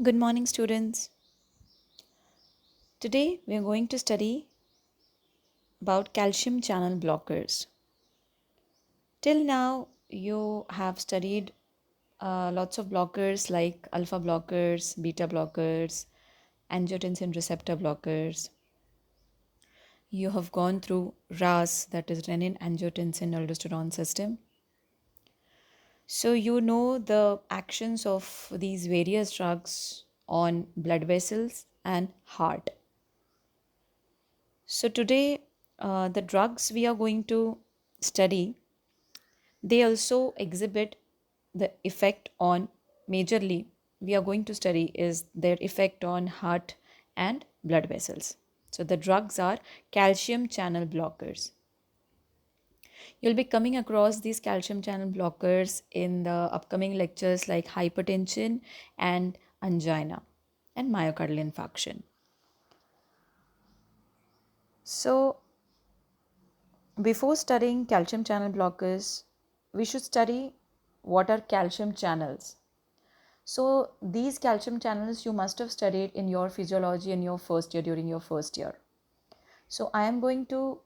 Good morning, students. Today we are going to study about calcium channel blockers. Till now, you have studied lots of blockers like alpha blockers, beta blockers, angiotensin receptor blockers. You have gone through RAS, that is renin angiotensin aldosterone system. So you know the actions of these various drugs on blood vessels and heart. So today, the drugs we are going to study, they also exhibit the effect on majorly we are going to study is their effect on heart and blood vessels. So the drugs are calcium channel blockers. You'll be coming across these calcium channel blockers in the upcoming lectures like hypertension and angina and myocardial infarction. So before studying calcium channel blockers, we should study what are calcium channels. So, these calcium channels you must have studied in your physiology in your first year during your first year. So, I am going to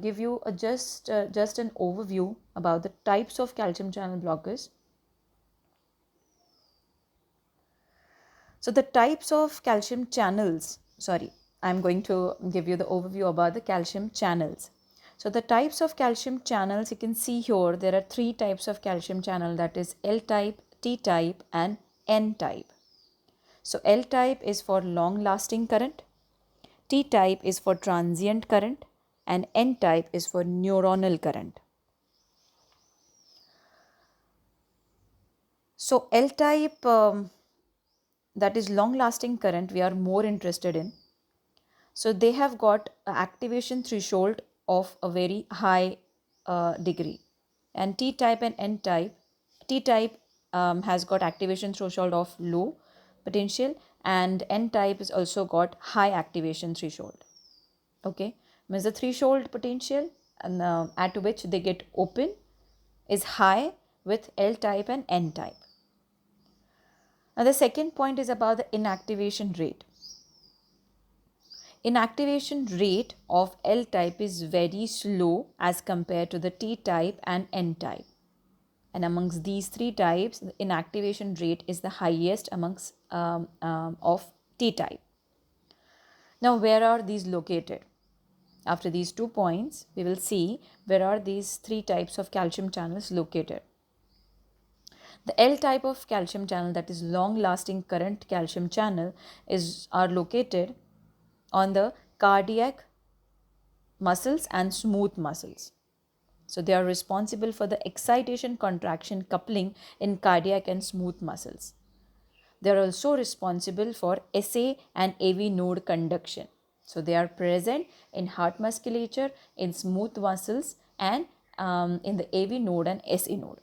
give you just an overview about the types of calcium channel blockers. So, the types of calcium channels, sorry, I'm going to give you the overview about the calcium channels. So the types of calcium channels you can see here, there are three types of calcium channel, that is L type, T type and N type. So L type is for long lasting current, T type is for transient current and N type is for neuronal current. So L type, that is long lasting current, we are more interested in. So they have got an activation threshold of a very high degree. And T type and N type, T type has got activation threshold of low potential and N type is also got high activation threshold. Okay, means the threshold potential and at which they get open is high with L type and N type. Now the second point is about the inactivation rate. Inactivation rate of L type is very slow as compared to the T type and N type. And amongst these three types, the inactivation rate is the highest amongst of T type. Now, where are these located? After these 2 points, we will see where are these three types of calcium channels located. The L type of calcium channel, that is long lasting current calcium channel, are located on the cardiac muscles and smooth muscles. So they are responsible for the excitation contraction coupling in cardiac and smooth muscles. They are also responsible for SA and AV node conduction. So they are present in heart musculature, in smooth muscles and in the AV node and SA node.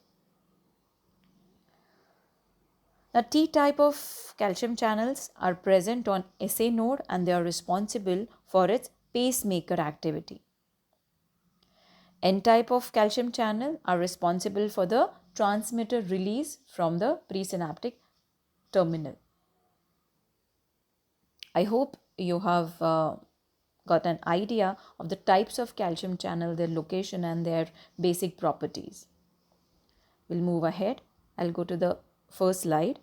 Now T type of calcium channels are present on SA node and they are responsible for its pacemaker activity. N type of calcium channel are responsible for the transmitter release from the presynaptic terminal. I hope you have got an idea of the types of calcium channel, their location and their basic properties. We'll move ahead. I'll go to the first slide.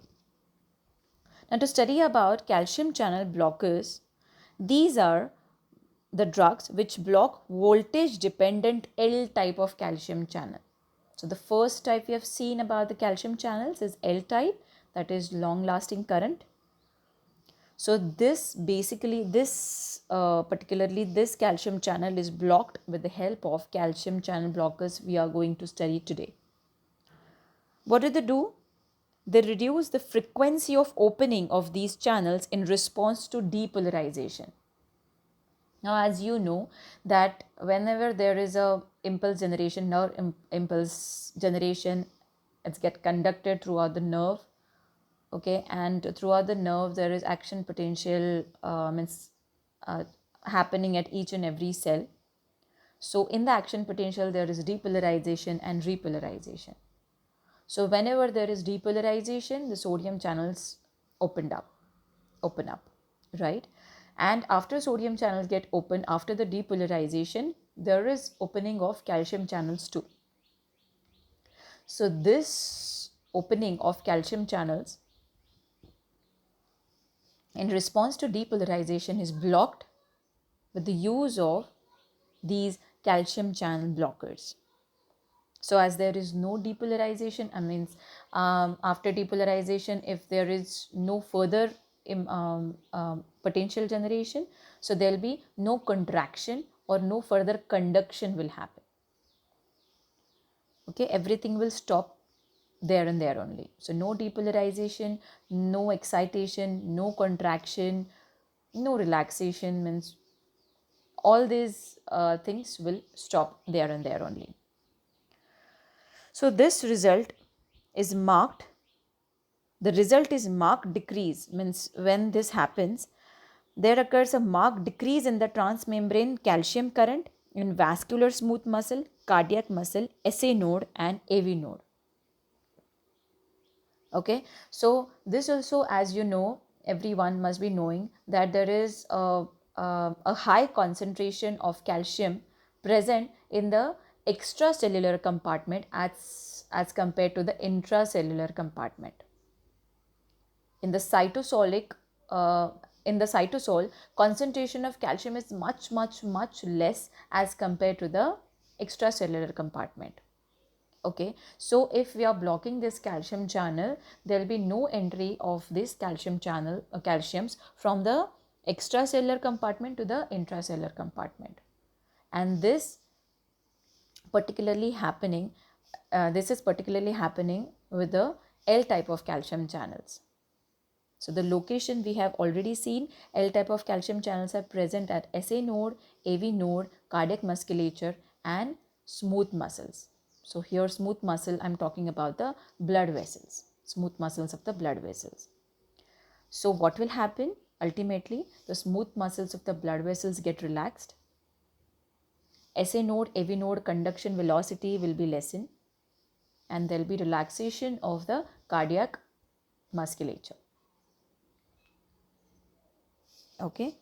Now to study about calcium channel blockers, these are the drugs which block voltage dependent L type of calcium channel. So the first type we have seen about the calcium channels is L type, that is long lasting current. So this basically particularly this calcium channel is blocked with the help of calcium channel blockers we are going to study today. What do they do? They reduce the frequency of opening of these channels in response to depolarization. Now, as you know that whenever there is a impulse generation, nerve impulse generation, it's get conducted throughout the nerve. Okay, and throughout the nerve there is action potential uh, happening at each and every cell. So in the action potential there is depolarization and repolarization. So whenever there is depolarization, the sodium channels opened up. open up, right? And after sodium channels get open, after the depolarization, there is opening of calcium channels too. So this opening of calcium channels in response to depolarization is blocked with the use of these calcium channel blockers. So as there is no depolarization, I mean, after depolarization, if there is no further potential generation, so there will be no contraction or no further conduction will happen. Okay, everything will stop there and there only. So no depolarization, no excitation, no contraction, no relaxation, means all these things will stop there and there only. So this result is marked, the result is marked decrease, means when this happens, there occurs a marked decrease in the transmembrane calcium current in vascular smooth muscle, cardiac muscle, SA node and AV node. Okay, so this also, as you know, everyone must be knowing that there is a high concentration of calcium present in the extracellular compartment as compared to the intracellular compartment. In the cytosolic in the cytosol, concentration of calcium is much less as compared to the extracellular compartment. Okay, so if we are blocking this calcium channel, there will be no entry of this calcium channel calciums from the extracellular compartment to the intracellular compartment. And this is particularly happening with the L type of calcium channels. So the location we have already seen, L type of calcium channels are present at SA node, AV node, cardiac musculature and smooth muscles. So here smooth muscle, I'm talking about the blood vessels, smooth muscles of the blood vessels. So what will happen? Ultimately, the smooth muscles of the blood vessels get relaxed. SA node, AV node conduction velocity will be lessened and there will be relaxation of the cardiac musculature. Okay.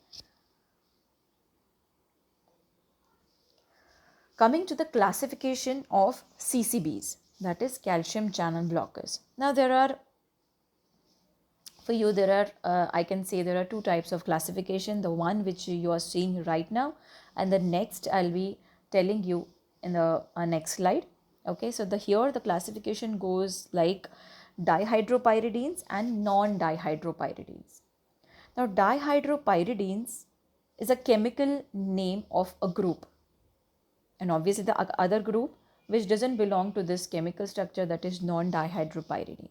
Coming to the classification of CCBs, that is calcium channel blockers. Now I can say there are two types of classification, the one which you are seeing right now and the next I'll be telling you in the next slide. Okay, so here the classification goes like dihydropyridines and non-dihydropyridines. Now dihydropyridines is a chemical name of a group, and obviously the other group which doesn't belong to this chemical structure, that is non-dihydropyridine.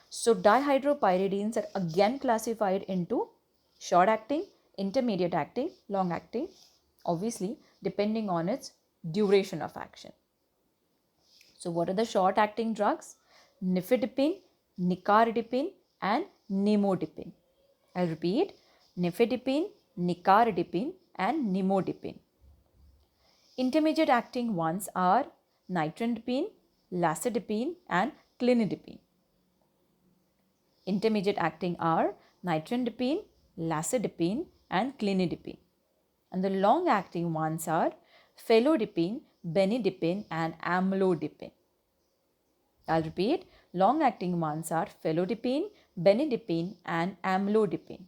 So dihydropyridines are again classified into short acting, intermediate acting, long acting, obviously depending on its duration of action. So what are the short acting drugs? Nifedipine, nicardipine and nimodipine. I'll repeat, nifedipine, nicardipine and nimodipine. Intermediate acting ones are nitrandipine, lacidipine and clinidipine. Intermediate acting are nitrandipine, lacidipine and clinidipine. And the long acting ones are felodipine, benidipine and amlodipine. I'll repeat, long acting ones are felodipine, benidipine and amlodipine.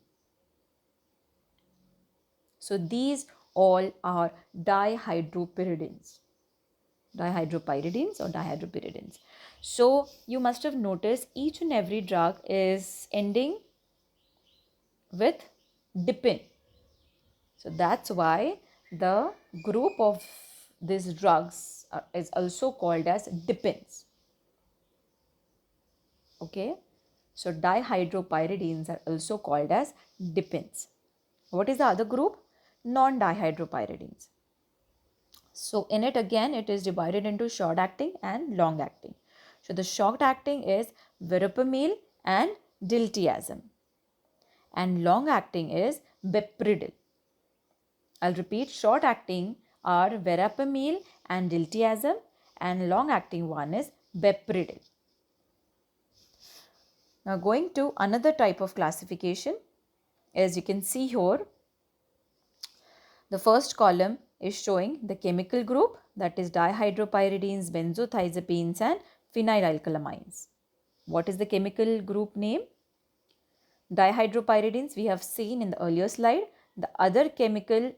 So these all are dihydropyridines or dihydropyridines. So you must have noticed each and every drug is ending with dipine. So that's why the group of these drugs is also called as dipines. Okay, so dihydropyridines are also called as dipines. What is the other group? Non-dihydropyridines. So in it again, it is divided into short acting and long acting. So the short acting is verapamil and diltiazem, and long acting is bepredil. I'll repeat, short acting are verapamil and diltiazem and long acting one is bepredil. Now going to another type of classification, As you can see here, the first column is showing the chemical group, that is dihydropyridines, benzothiazepines and phenylalkylamines. What is the chemical group name? Dihydropyridines we have seen in the earlier slide. The other chemical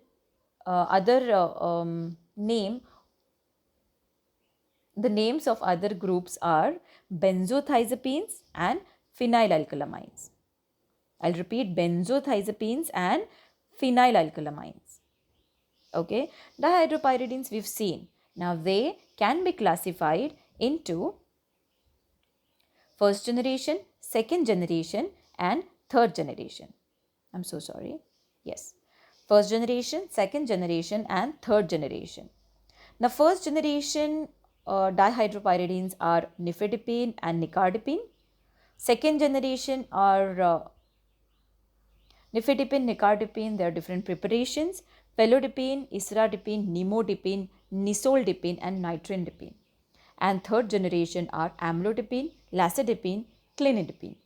name, the names of other groups are benzothiazepines and phenylalkylamines. I'll repeat, benzothiazepines and phenylalkylamines. Okay, dihydropyridines we've seen. Now they can be classified into first generation, second generation and third generation. I'm so sorry. Yes, first generation, second generation and third generation. Now first generation dihydropyridines are nifedipine and nicardipine. Second generation are nifedipine, nicardipine, there are different preparations. Felodipine, isradipine, nimodipine, nisoldipine and nitrindipine. And third generation are amlodipine, lacidipine, clinidipine.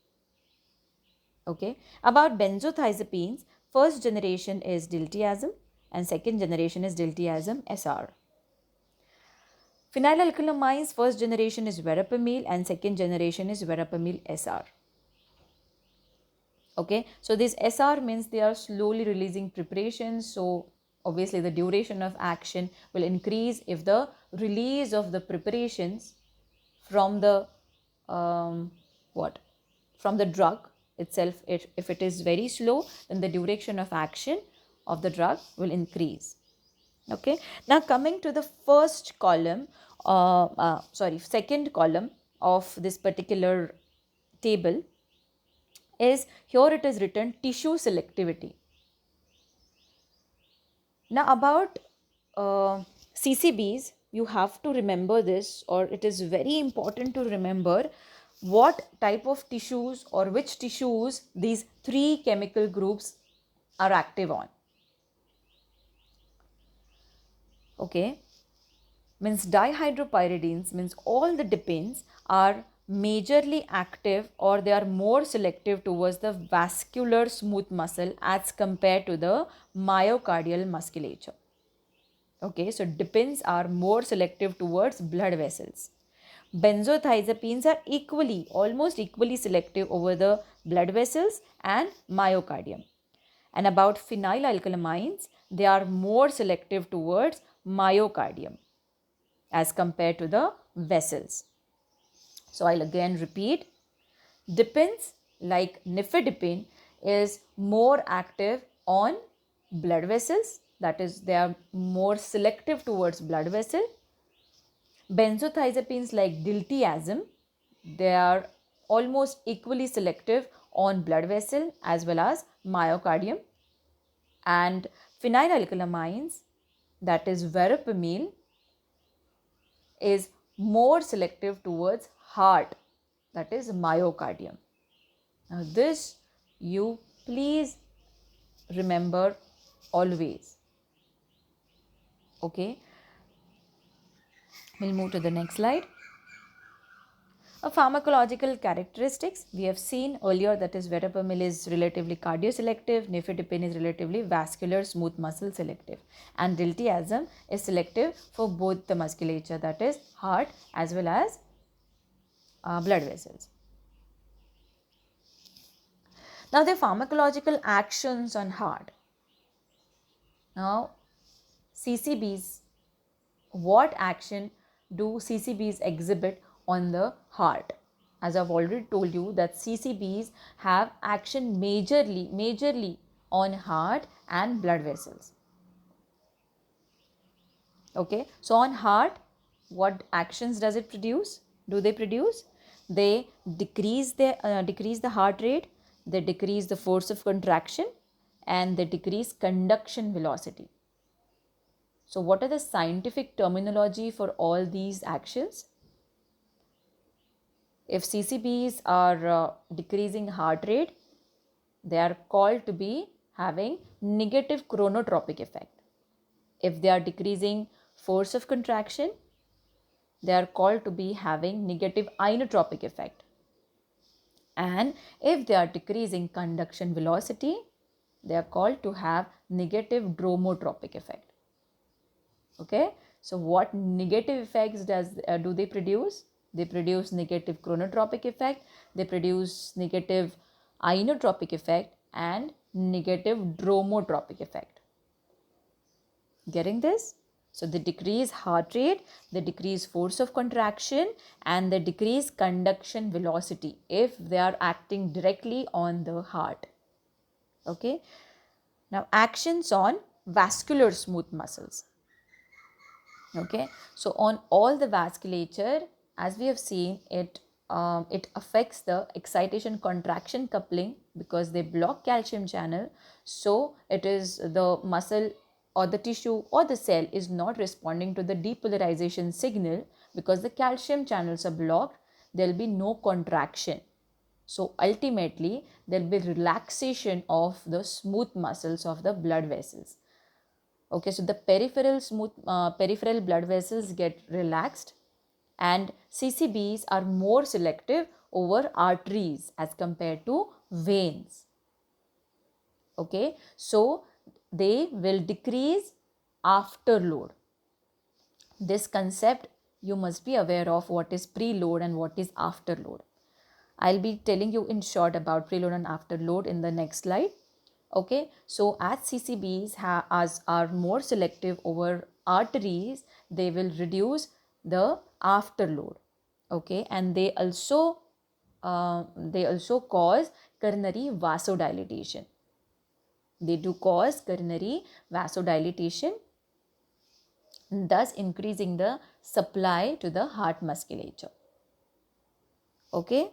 Okay. About benzothiazepines, first generation is diltiazem and second generation is diltiazem SR. Phenylalkylamines, first generation is verapamil and second generation is verapamil SR. Okay, so this SR means they are slowly releasing preparations, so obviously the duration of action will increase if the release of the preparations from the from the drug itself, if it is very slow, then the duration of action of the drug will increase. Okay, now coming to the first column, second column of this particular table is, here it is written tissue selectivity. Now about CCBs, you have to remember this, or it is very important to remember what type of tissues or which tissues these three chemical groups are active on. Okay, means dihydropyridines means all the dipines are majorly active, or they are more selective towards the vascular smooth muscle as compared to the myocardial musculature. Okay, so dipines are more selective towards blood vessels. Benzothiazepines are almost equally selective over the blood vessels and myocardium. And about phenylalkylamines, they are more selective towards myocardium as compared to the vessels. So I'll again repeat, dipines like nifedipine is more active on blood vessels, that is they are more selective towards blood vessel. Benzothiazepines like diltiazem, they are almost equally selective on blood vessel as well as myocardium. And phenylalkylamines, that is verapamil, is more selective towards heart, that is myocardium. Now this you please remember always. Okay, we'll move to the next slide. A pharmacological characteristics we have seen earlier, that is verapamil is relatively cardioselective, nifedipine is relatively vascular smooth muscle selective, and diltiazem is selective for both the musculature, that is heart as well as blood vessels. Now the pharmacological actions on heart. Now CCBs, what action do CCBs exhibit on the heart? As I've already told you that CCBs have action majorly on heart and blood vessels. Okay, so on heart, what actions does it produce? They decrease the heart rate, they decrease the force of contraction, and they decrease conduction velocity. So what are the scientific terminology for all these actions? If CCBs are decreasing heart rate, they are called to be having negative chronotropic effect. If they are decreasing force of contraction, they are called to be having negative inotropic effect. And if they are decreasing conduction velocity, They are called to have negative dromotropic effect. Okay, so what negative effects do they produce? They produce negative chronotropic effect, they produce negative inotropic effect and negative dromotropic effect. Getting this? So they decrease heart rate, they decrease force of contraction, and they decrease conduction velocity if they are acting directly on the heart. Okay. Now actions on vascular smooth muscles. Okay, so on all the vasculature, as we have seen, it affects the excitation contraction coupling because they block calcium channel. So it is the muscle or the tissue or the cell is not responding to the depolarization signal because the calcium channels are blocked. There will be no contraction. So ultimately there will be relaxation of the smooth muscles of the blood vessels. Okay, so the peripheral blood vessels get relaxed, and CCBs are more selective over arteries as compared to veins. Okay, so they will decrease afterload. This concept you must be aware of what is preload and what is afterload. I'll be telling you in short about preload and afterload in the next slide. Okay, so as CCBs are more selective over arteries, they will reduce the afterload. Okay, and they also cause coronary vasodilatation. They do cause coronary vasodilatation, thus increasing the supply to the heart musculature. Okay.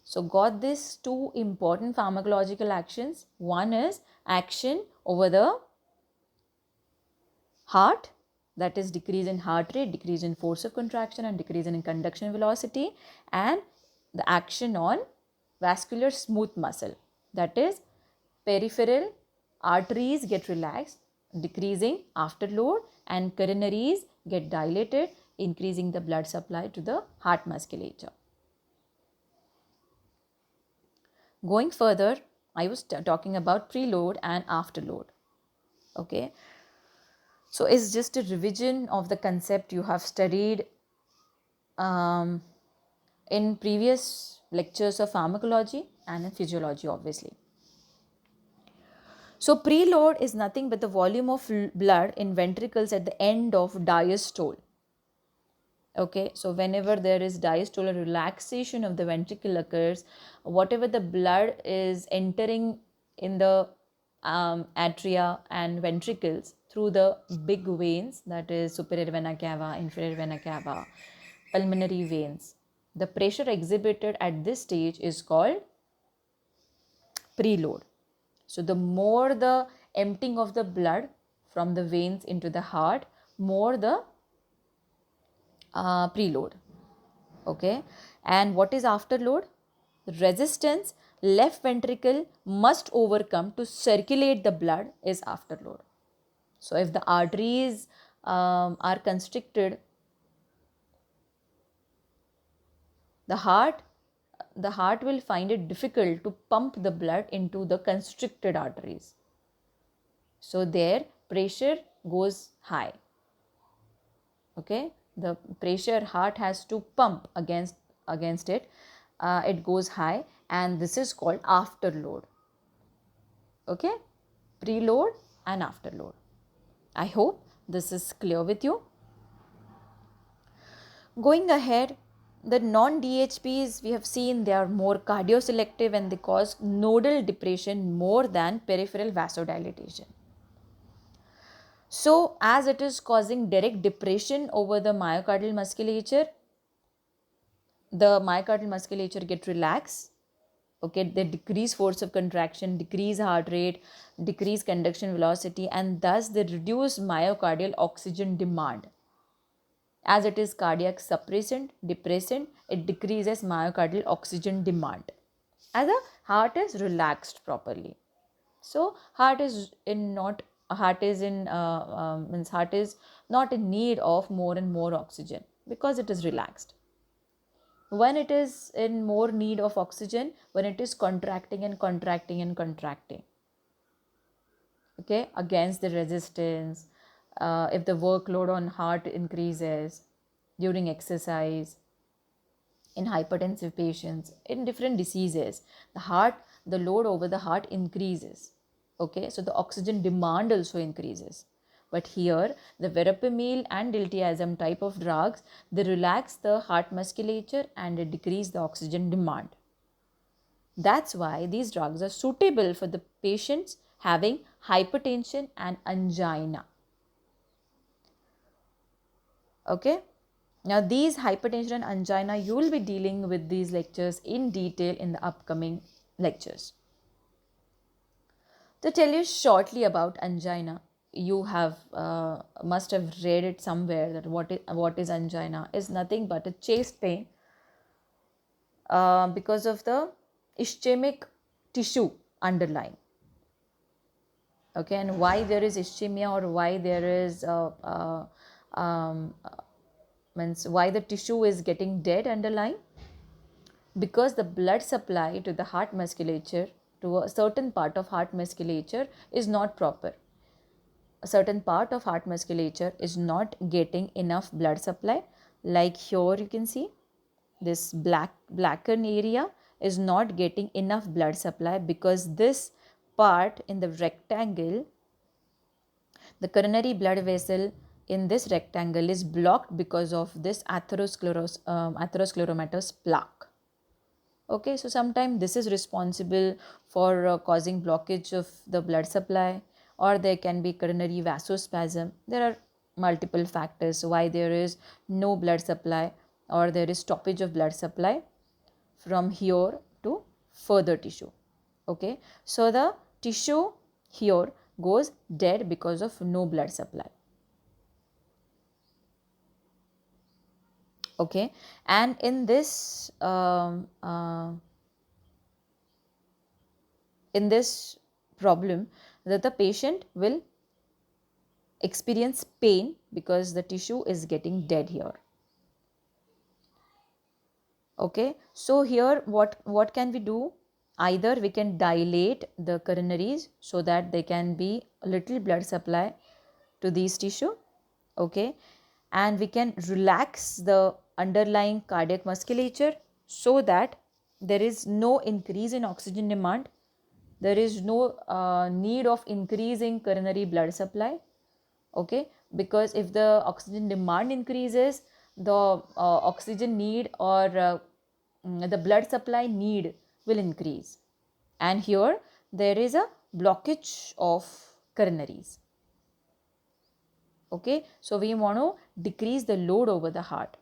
So got these two important pharmacological actions. One is action over the heart, that is decrease in heart rate, decrease in force of contraction and decrease in conduction velocity, and the action on vascular smooth muscle, that is peripheral arteries get relaxed, decreasing afterload, and coronaries get dilated, increasing the blood supply to the heart musculature. Going further, I was talking about preload and afterload. Okay, so it's just a revision of the concept you have studied in previous lectures of pharmacology and in physiology, obviously. So preload is nothing but the volume of blood in ventricles at the end of diastole. Okay, so whenever there is diastole, relaxation of the ventricle occurs, whatever the blood is entering in the atria and ventricles through the big veins, that is superior vena cava, inferior vena cava, pulmonary veins, the pressure exhibited at this stage is called preload. So the more the emptying of the blood from the veins into the heart, more the preload. Okay, and what is afterload? Resistance left ventricle must overcome to circulate the blood is afterload. So if the arteries are constricted, the heart will find it difficult to pump the blood into the constricted arteries. So their pressure goes high. Okay, the pressure heart has to pump against it, it goes high, and this is called afterload. Okay, preload and afterload. I hope this is clear with you. Going ahead, the non-DHPs we have seen they are more cardioselective and they cause nodal depression more than peripheral vasodilatation. So as it is causing direct depression over the myocardial musculature, the myocardial musculature get relaxed. Okay, they decrease force of contraction, decrease heart rate, decrease conduction velocity, and thus they reduce myocardial oxygen demand. As it is cardiac suppressant, depressant, it decreases myocardial oxygen demand as the heart is relaxed properly. So heart is not in need of more and more oxygen because it is relaxed. when it is in more need of oxygen, when it is contracting and contracting and contracting, okay, against the resistance, if the workload on heart increases during exercise, in hypertensive patients, in different diseases, the load over the heart increases. Okay, so the oxygen demand also increases. But here, the verapamil and diltiazem type of drugs, they relax the heart musculature and they decrease the oxygen demand. That's why these drugs are suitable for the patients having hypertension and angina. Okay. Now, these hypertension and angina, you will be dealing with these lectures in detail in the upcoming lectures. To tell you shortly about angina, you have must have read it somewhere that what is angina is nothing but a chest pain because of the ischemic tissue underlying. Okay, and why there is ischemia, or why there is means why the tissue is getting dead underlying, because the blood supply to the heart musculature, to a certain part of heart musculature, is not proper. A certain part of heart musculature is not getting enough blood supply. Like here you can see this blackened area is not getting enough blood supply, because this part in the rectangle, the coronary blood vessel in this rectangle, is blocked because of this atheroscleromatous plaque. Okay, so sometimes this is responsible for causing blockage of the blood supply, or there can be coronary vasospasm. There are multiple factors why there is no blood supply, or there is stoppage of blood supply from here to further tissue. Okay, so the tissue here goes dead because of no blood supply. Okay, and in this problem, that the patient will experience pain because the tissue is getting dead here. Okay, so here what can we do? Either we can dilate the coronaries so that there can be a little blood supply to these tissue. Okay, and we can relax the underlying cardiac musculature so that there is no increase in oxygen demand, there is no need of increasing coronary blood supply. Okay, because if the oxygen demand increases, the oxygen need, or the blood supply need will increase, and here there is a blockage of coronaries. Okay, so we want to decrease the load over the heart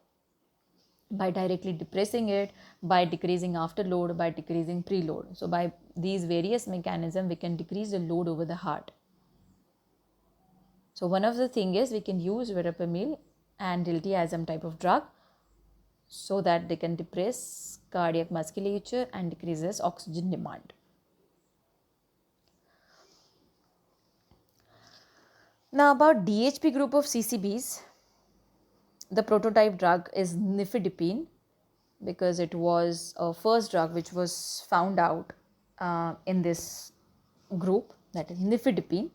by directly depressing it, by decreasing afterload, by decreasing preload. So by these various mechanisms we can decrease the load over the heart. So one of the thing is we can use verapamil and diltiazem type of drug so that they can depress cardiac musculature and decreases oxygen demand. Now about DHP group of CCBs, the prototype drug is nifedipine, because it was a first drug which was found out in this group, that is nifedipine.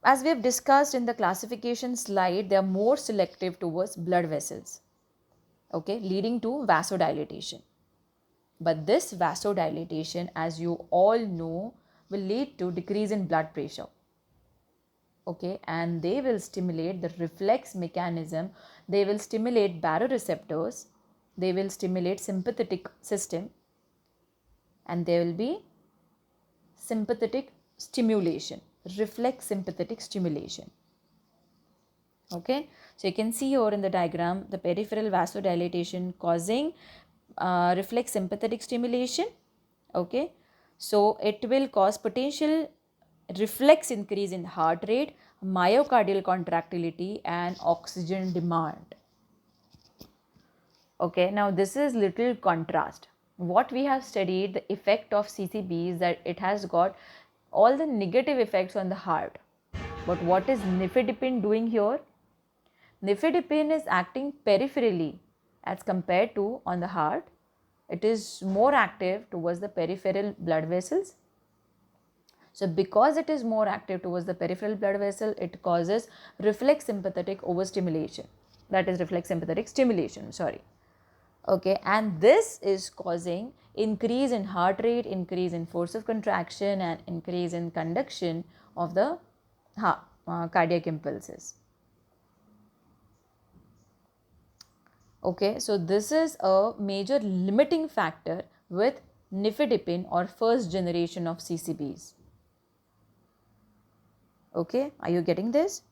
As we have discussed in the classification slide, they are more selective towards blood vessels, okay, leading to vasodilatation. But this vasodilatation, as you all know, will lead to decrease in blood pressure. Okay, and they will stimulate the reflex mechanism, they will stimulate baroreceptors, they will stimulate sympathetic system, and there will be sympathetic stimulation, reflex sympathetic stimulation. Okay, so you can see here in the diagram the peripheral vasodilatation causing reflex sympathetic stimulation. Okay, so it will cause potential reflex increase in heart rate, myocardial contractility, and oxygen demand. Okay, now this is little contrast. What we have studied, the effect of CCB, is that it has got all the negative effects on the heart. But what is nifedipine doing here? Nifedipine is acting peripherally as compared to on the heart, it is more active towards the peripheral blood vessels. So because it is more active towards the peripheral blood vessel, it causes reflex sympathetic overstimulation. That is reflex sympathetic stimulation, sorry. Okay, and this is causing increase in heart rate, increase in force of contraction, and increase in conduction of the cardiac impulses. Okay, so this is a major limiting factor with nifedipine or first generation of CCBs. Okay, are you getting this?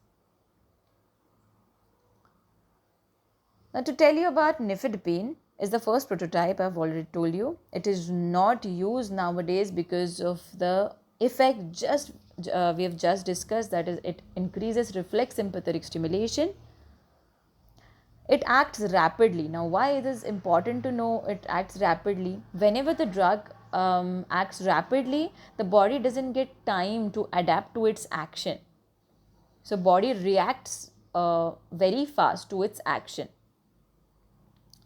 Now to tell you about nifedipine is the first prototype. I've already told you. It is not used nowadays because of the effect we have just discussed, that is it increases reflex sympathetic stimulation. It acts rapidly. Now why it is important to know it acts rapidly? Whenever the drug acts rapidly, the body doesn't get time to adapt to its action. So body reacts very fast to its action.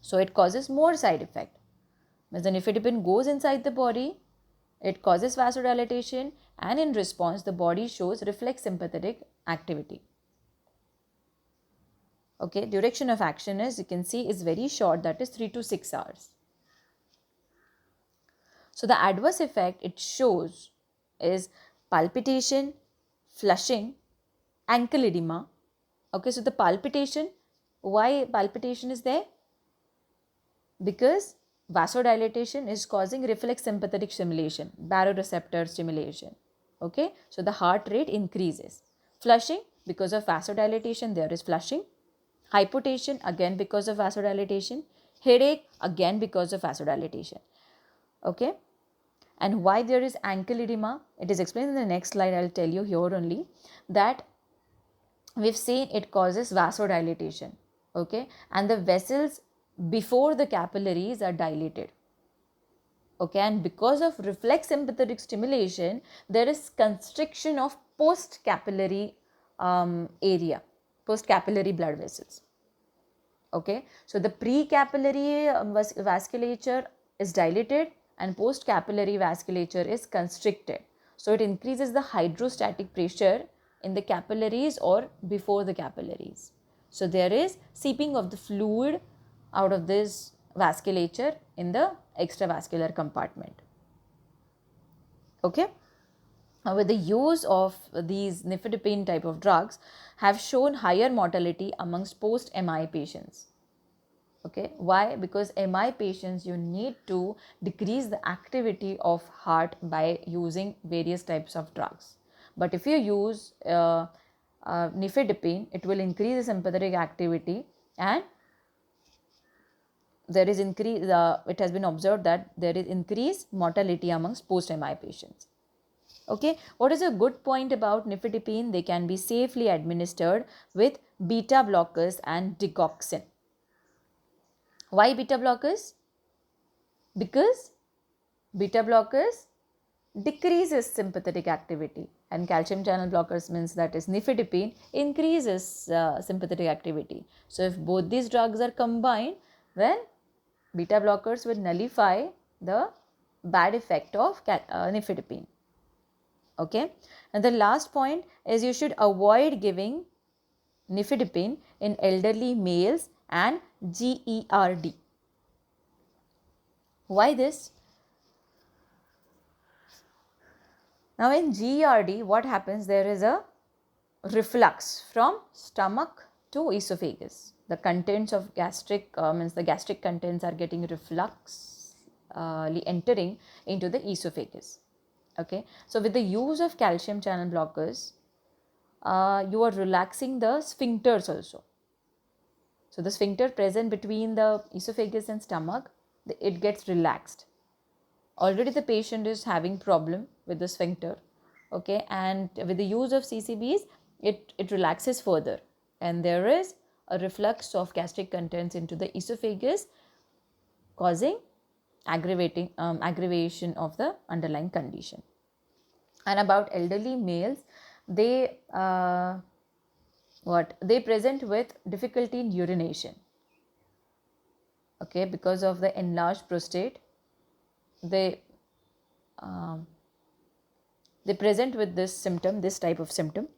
So it causes more side effect. As the nifedipine goes inside the body, it causes vasodilatation, and in response the body shows reflex sympathetic activity. Okay, duration of action, as you can see, is very short, that is 3 to 6 hours. So the adverse effect it shows is palpitation, flushing, ankle edema. Okay, so the palpitation, why palpitation is there? Because vasodilatation is causing reflex sympathetic stimulation, baroreceptor stimulation. Okay, so the heart rate increases. Flushing, because of vasodilatation there is flushing. Hypotension, again because of vasodilatation. Headache, again because of vasodilatation. Okay, and why there is ankle edema, it is explained in the next slide. I'll tell you here only that we've seen it causes vasodilatation. Okay, and the vessels before the capillaries are dilated. Okay, and because of reflex sympathetic stimulation, there is constriction of post capillary area, post capillary blood vessels. Okay, so the pre-capillary vasculature is dilated and post capillary vasculature is constricted. So it increases the hydrostatic pressure in the capillaries or before the capillaries. So there is seeping of the fluid out of this vasculature in the extravascular compartment. Okay, with the use of these nifedipine type of drugs have shown higher mortality amongst post MI patients. Okay, why? Because MI patients, you need to decrease the activity of heart by using various types of drugs. But if you use nifedipine, it will increase the sympathetic activity, and there is increase. It has been observed that there is increased mortality amongst post MI patients. Okay, what is a good point about nifedipine? They can be safely administered with beta blockers and digoxin. Why beta blockers? Because beta blockers decreases sympathetic activity, and calcium channel blockers means that is nifedipine increases sympathetic activity. So if both these drugs are combined, then beta blockers will nullify the bad effect of nifedipine. Okay, and the last point is you should avoid giving nifedipine in elderly males and GERD. Why this? Now in GERD, what happens? There is a reflux from stomach to esophagus. The contents of gastric means the gastric contents are getting reflux entering into the esophagus. Okay, so with the use of calcium channel blockers, you are relaxing the sphincters also. So the sphincter present between the esophagus and stomach, it gets relaxed. Already the patient is having problem with the sphincter. Okay, and with the use of CCBs, it relaxes further, and there is a reflux of gastric contents into the esophagus, causing aggravation of the underlying condition. And about elderly males, they present with difficulty in urination. Okay, because of the enlarged prostate, they they present with this symptom, this type of symptom.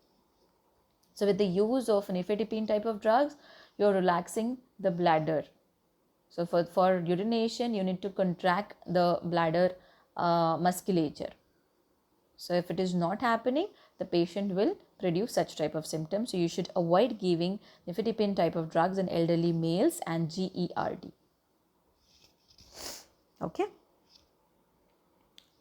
So with the use of nifedipine type of drugs, you're relaxing the bladder. So for urination, you need to contract the bladder musculature. So if it is not happening, the patient will produce such type of symptoms. So you should avoid giving nifedipine type of drugs in elderly males and GERD. Okay.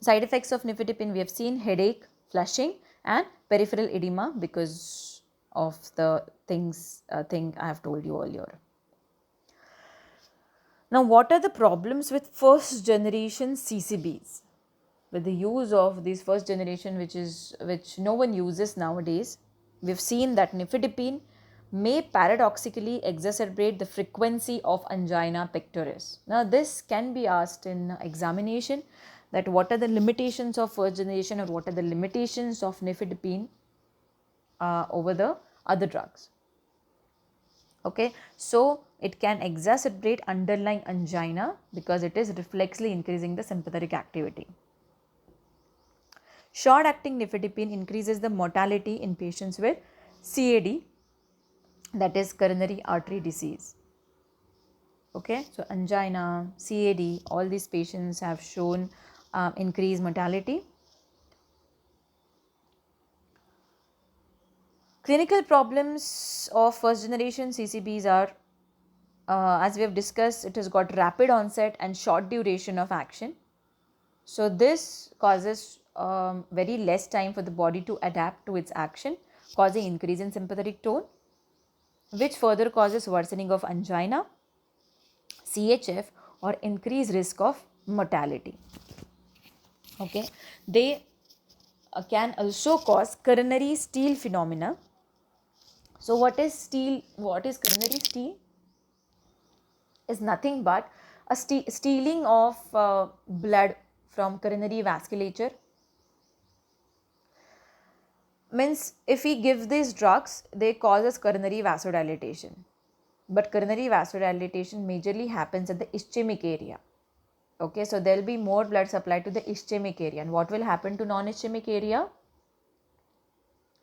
Side effects of nifedipine, we have seen headache, flushing and peripheral edema because of the thing I have told you earlier. Now, what are the problems with first generation CCBs? With the use of these first generation, which no one uses nowadays, we've seen that nifedipine may paradoxically exacerbate the frequency of angina pectoris. Now, this can be asked in examination, that what are the limitations of first generation or what are the limitations of nifedipine over the other drugs. Okay, so it can exacerbate underlying angina because it is reflexly increasing the sympathetic activity. Short acting nifedipine increases the mortality in patients with CAD, that is coronary artery disease. Okay, so angina, CAD, all these patients have shown increased mortality. Clinical problems of first generation CCBs are, as we have discussed, it has got rapid onset and short duration of action. So this causes very less time for the body to adapt to its action, causing increase in sympathetic tone, which further causes worsening of angina, CHF or increased risk of mortality. Okay, they can also cause coronary steal phenomena. So what is steal? What is coronary steal? Is nothing but a stealing of blood from coronary vasculature. Means if we give these drugs, they causes coronary vasodilatation. But coronary vasodilatation majorly happens at the ischemic area. Okay, so there will be more blood supply to the ischemic area. And what will happen to non-ischemic area?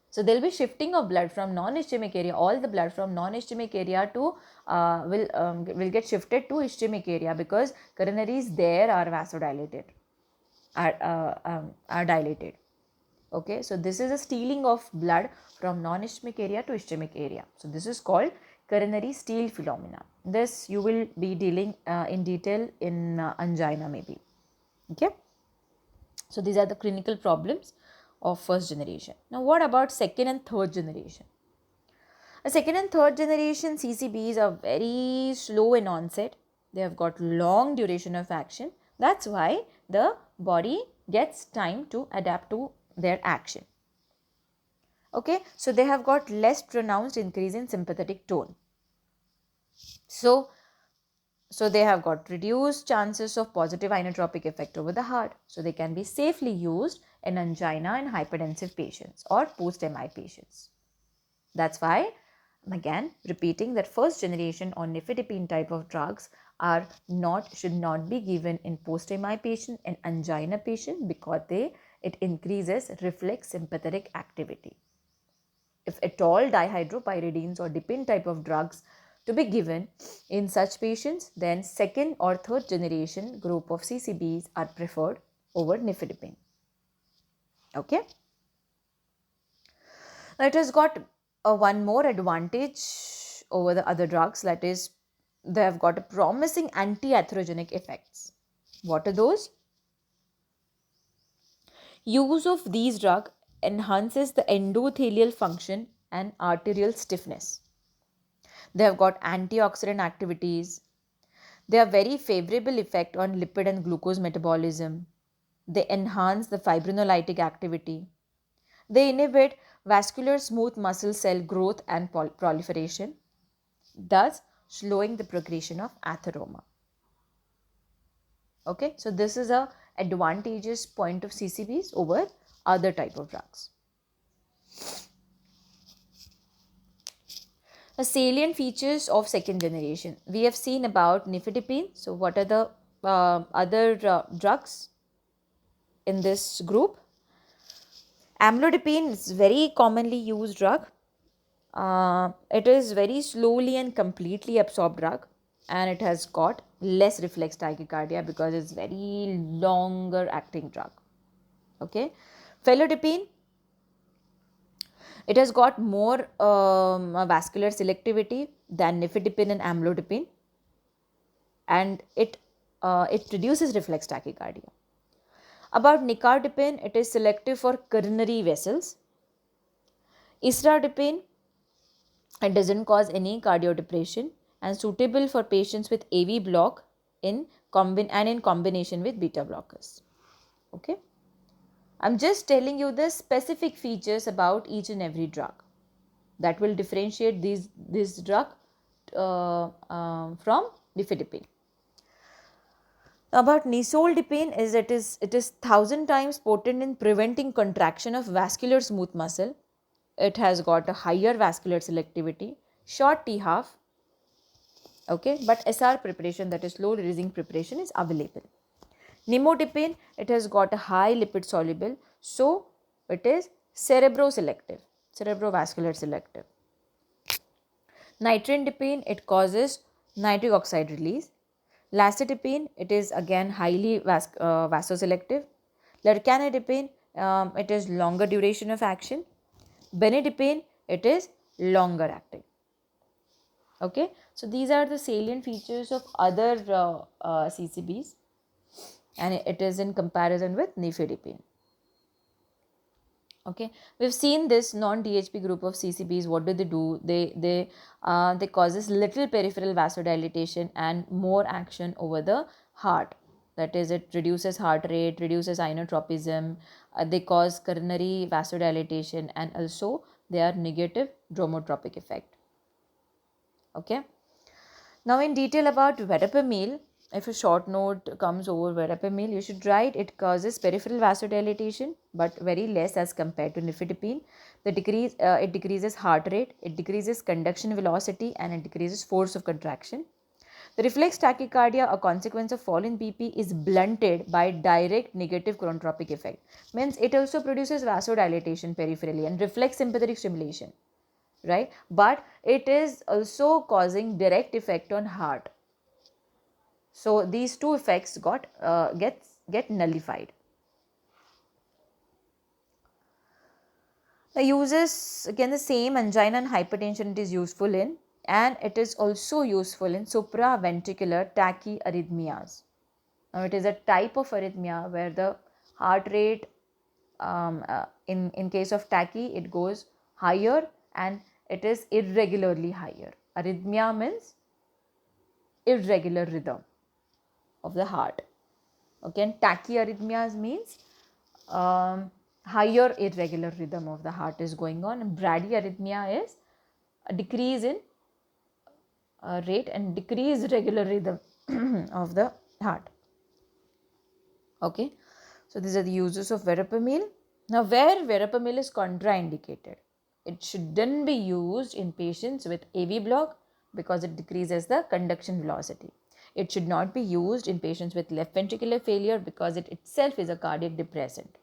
So there will be shifting of blood from non-ischemic area. All the blood from non-ischemic area to will get shifted to ischemic area because coronaries there are vasodilated, are dilated. Okay, so this is a stealing of blood from non-ischemic area to ischemic area. So this is called coronary steal phenomena. This you will be dealing in detail in angina maybe. Okay, so these are the clinical problems of first generation. Now what about second and third generation? The second and third generation CCBs are very slow in onset. They have got long duration of action. That's why the body gets time to adapt to their action. Okay, so they have got less pronounced increase in sympathetic tone. So they have got reduced chances of positive inotropic effect over the heart. So they can be safely used in angina in hypertensive patients or post-MI patients. That's why, again, repeating that first generation or nifedipine type of drugs should not be given in post-MI patient and angina patient because it increases reflex sympathetic activity. If at all dihydropyridines or dipine type of drugs to be given in such patients, then second or third generation group of CCBs are preferred over nifedipine. Okay. Now it has got one more advantage over the other drugs, that is they have got a promising anti-atherogenic effects. What are those? Use of these drugs enhances the endothelial function and arterial stiffness. They have got antioxidant activities. They have very favorable effect on lipid and glucose metabolism. They enhance the fibrinolytic activity. They inhibit vascular smooth muscle cell growth and proliferation, thus slowing the progression of atheroma. Okay, so this is a advantageous point of CCBs over other type of drugs. The salient features of second generation. We have seen about nifedipine. So what are the other drugs in this group? Amlodipine is very commonly used drug. It is very slowly and completely absorbed drug, and it has got less reflex tachycardia because it's very longer acting drug. Okay, felodipine, it has got more vascular selectivity than nifedipine and amlodipine, and it reduces reflex tachycardia. About nicardipine, it is selective for coronary vessels. Isradipine, it doesn't cause any cardiodepression and suitable for patients with AV block in combination with beta blockers. Okay, I'm just telling you the specific features about each and every drug that will differentiate this drug from nifedipine. About nisoldipine is it is 1000 times potent in preventing contraction of vascular smooth muscle. It has got a higher vascular selectivity, short T half. Okay, but SR preparation, that is slow releasing preparation, is available. Nimodipine, it has got a high lipid soluble, so it is cerebrovascular selective. Nitrindipine, it causes nitric oxide release. Lacetypine, it is again highly vasoselective. Lercanidipine, it is longer duration of action. Benidipine, it is longer acting. Okay, so these are the salient features of other CCBs, and it is in comparison with nifedipine. Okay, we've seen this non-DHP group of CCBs. What do? They causes little peripheral vasodilatation and more action over the heart. That is, it reduces heart rate, reduces inotropism. They cause coronary vasodilatation, and also they are negative dromotropic effect. Okay. Now in detail about verapamil, if a short note comes over verapamil, you should write it causes peripheral vasodilatation but very less as compared to nifedipine. It decreases heart rate, it decreases conduction velocity, and it decreases force of contraction. The reflex tachycardia, a consequence of fall in BP, is blunted by direct negative chronotropic effect. Means it also produces vasodilatation peripherally and reflex sympathetic stimulation, right? But it is also causing direct effect on heart. So these two effects get nullified. The uses, again the same, angina and hypertension it is useful in, and it is also useful in supraventricular tachyarrhythmias. Now it is a type of arrhythmia where the heart rate in case of tachy it goes higher and it is irregularly higher. Arrhythmia means irregular rhythm of the heart. Okay, and tachyarrhythmias means higher irregular rhythm of the heart is going on, and bradyarrhythmia is a decrease in rate and decreased regular rhythm of the heart. Okay, so these are the uses of verapamil. Now, where verapamil is contraindicated, it shouldn't be used in patients with AV block because it decreases the conduction velocity. It should not be used in patients with left ventricular failure because it itself is a cardiac depressant.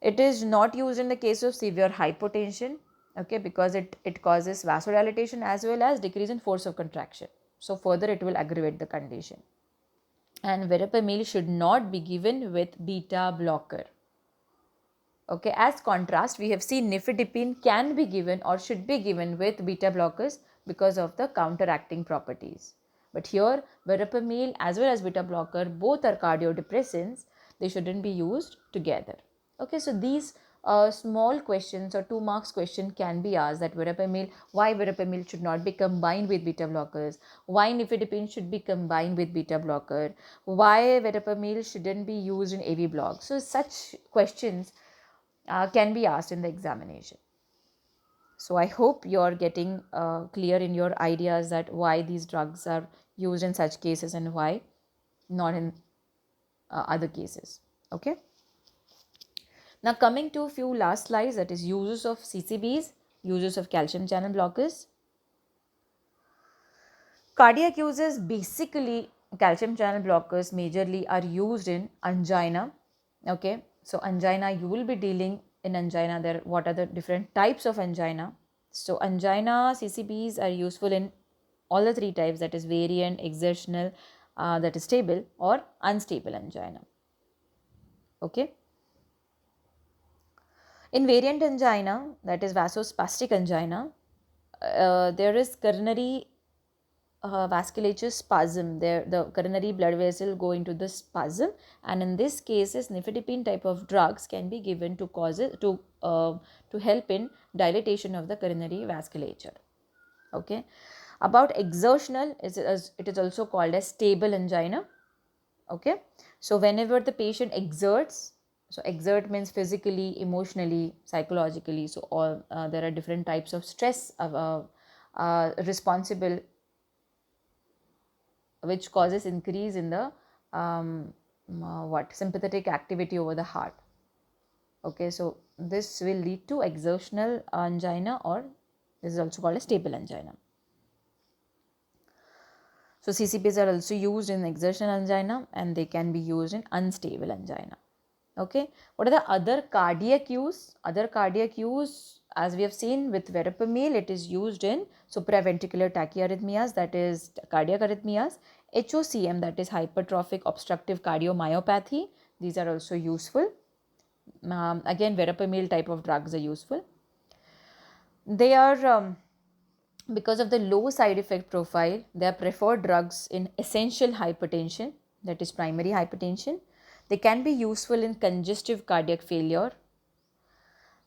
It is not used in the case of severe hypotension, okay, because it causes vasodilatation as well as decrease in force of contraction. So further it will aggravate the condition. And verapamil should not be given with beta blocker. Okay, as contrast, we have seen nifedipine can be given or should be given with beta blockers because of the counteracting properties. But here, verapamil as well as beta blocker, both are cardiodepressants. They shouldn't be used together. Okay, so these small questions or 2 marks question can be asked, that why verapamil should not be combined with beta blockers, why nifedipine should be combined with beta blocker, why verapamil shouldn't be used in AV block. So such questions can be asked in the examination. So I hope you are getting clear in your ideas that why these drugs are used in such cases and why not in other cases. Okay. Now coming to a few last slides, that is uses of CCBs, uses of calcium channel blockers. Cardiac uses, basically calcium channel blockers majorly are used in angina. Okay, so angina, you will be dealing in angina. There, what are the different types of angina? So angina CCBs are useful in all the three types, that is variant, exertional, that is stable or unstable angina. Okay. In variant angina, that is vasospastic angina, there is coronary vasculature spasm. There, the coronary blood vessel go into the spasm, and in this cases, nifedipine type of drugs can be given to cause it to help in dilatation of the coronary vasculature. Okay. About exertional, it is also called as stable angina. Okay. So whenever the patient exerts, so exert means physically, emotionally, psychologically. So all there are different types of stress responsible, which causes increase in the sympathetic activity over the heart. Okay, so this will lead to exertional angina, or this is also called a stable angina. So CCPs are also used in exertional angina, and they can be used in unstable angina. Okay, what are the other cardiac use? Other cardiac use, as we have seen with verapamil, it is used in supraventricular tachyarrhythmias, that is cardiac arrhythmias. HOCM, that is hypertrophic obstructive cardiomyopathy. These are also useful. Again, verapamil type of drugs are useful. They are because of the low side effect profile, they are preferred drugs in essential hypertension, that is primary hypertension. They can be useful in congestive cardiac failure.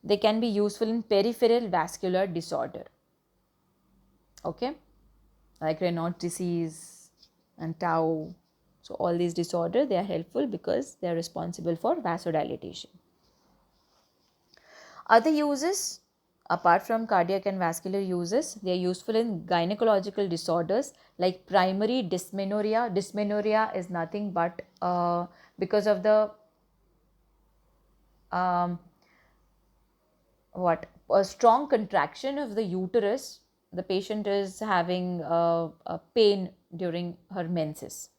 They can be useful in peripheral vascular disorder. Okay, like Raynaud's disease and tau. So all these disorders, they are helpful because they are responsible for vasodilatation. Other uses, apart from cardiac and vascular uses, they are useful in gynecological disorders like primary dysmenorrhea. Dysmenorrhea is nothing but because of the a strong contraction of the uterus. The patient is having a pain during her menses.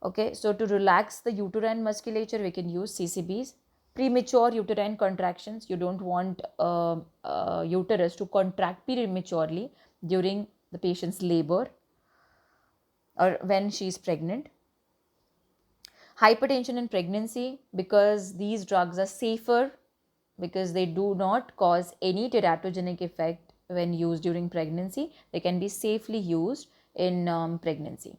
Okay, so to relax the uterine musculature, we can use CCBs. Premature uterine contractions, you don't want uterus to contract prematurely during the patient's labor or when she is pregnant. Hypertension in pregnancy, because these drugs are safer, because they do not cause any teratogenic effect when used during pregnancy. They can be safely used in pregnancy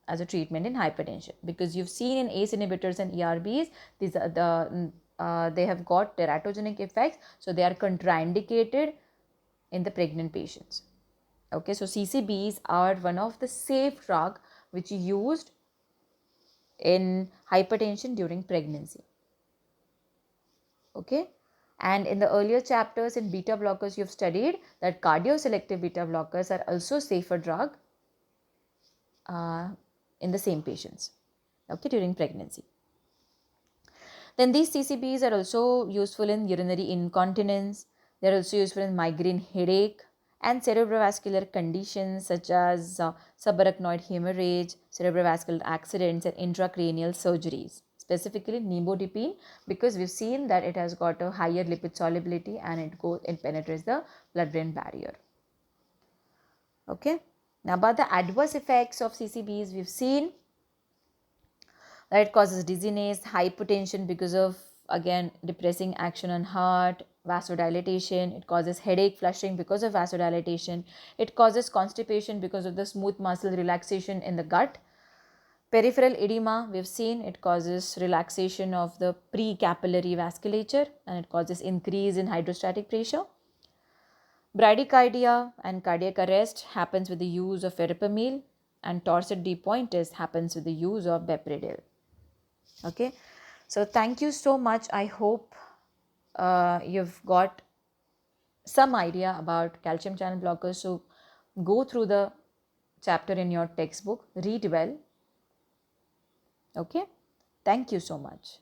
as a treatment in hypertension, because you've seen in ACE inhibitors and ERBs, these are they have got teratogenic effects, so they are contraindicated in the pregnant patients. Okay, so CCBs are one of the safe drug which is used in hypertension during pregnancy. Okay, and in the earlier chapters in beta blockers, you've studied that cardioselective beta blockers are also safer drug in the same patients, okay, during pregnancy. Then these CCBs are also useful in urinary incontinence. They are also useful in migraine headache and cerebrovascular conditions such as subarachnoid hemorrhage, cerebrovascular accidents, and intracranial surgeries. Specifically nimodipine, because we've seen that it has got a higher lipid solubility and it penetrates the blood-brain barrier. Okay. Now about the adverse effects of CCBs, we've seen that it causes dizziness, hypertension because of, again, depressing action on heart, vasodilatation. It causes headache, flushing because of vasodilatation. It causes constipation because of the smooth muscle relaxation in the gut. Peripheral edema, we've seen it causes relaxation of the precapillary vasculature and it causes increase in hydrostatic pressure. Bradycardia and cardiac arrest happens with the use of verapamil, and torsade de pointes happens with the use of bepridyl. Okay, so thank you so much. I hope you've got some idea about calcium channel blockers. So go through the chapter in your textbook, read well. Okay, thank you so much.